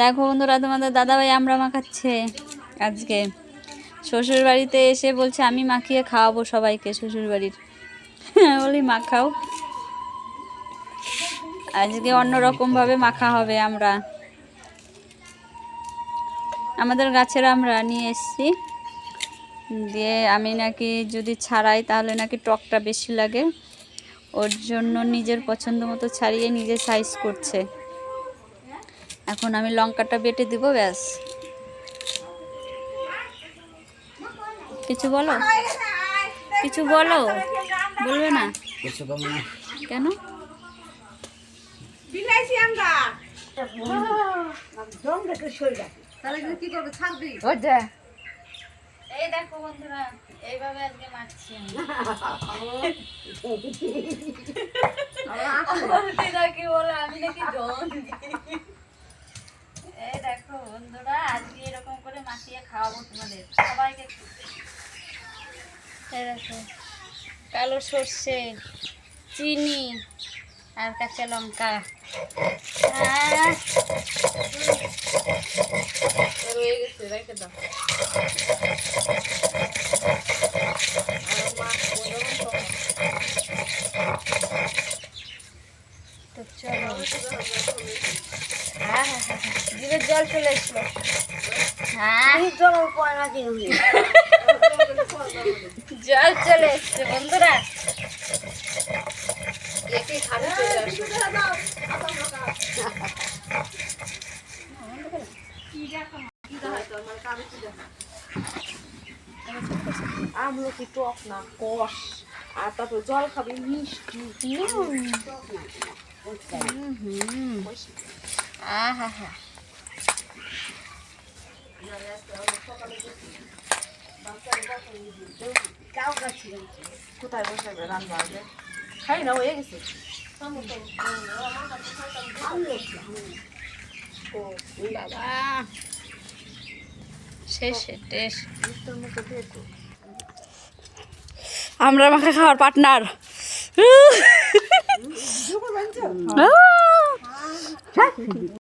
দেখো বন্ধুরা, তোমাদের দাদাভাই আমরা মাখাচ্ছে আজকে। শ্বশুর বাড়িতে এসে বলছে আমি মাখিয়ে খাওয়াবো সবাইকে শ্বশুর বাড়ির। বলি মাখাও, আজকে অন্যরকমভাবে মাখা হবে। আমাদের গাছের আমরা নিয়ে এসেছি, দিয়ে আমি নাকি যদি ছাড়াই তাহলে নাকি টকটা বেশি লাগে, ওর জন্য নিজের পছন্দ মতো ছাড়িয়ে নিজে সাইজ করছে। এখন আমি লঙ্কাটা বেটে দিব, ব্যাস। কিছু বলো, কিছু বলো। বলবে না কেন? এই দেখো বন্ধুরা, এইভাবে আজকে মাখছি কি বলে, আমি নাকি জন। এই দেখো বন্ধুরা, আজকে এরকম করে মাখিয়ে খাওয়াবো তোমাদের সবাইকে। এই দেখো, কালো সর্ষে, চিনি আর কাঁচা লঙ্কা। রয়ে গেছে, রেখে দাও। তো চলো, জিভের জল চলে এসলো। জল চলে এসছে বন্ধুরা। আমলকি টক না, কষ। আর তারপর জল খাবি মিষ্টি। কোথায় বসাবে রান্না হবে? খাই না, হয়ে গেছে। বাবা শেষ টেস্ট। আমরা মাখা খাওয়ার পার্টনার।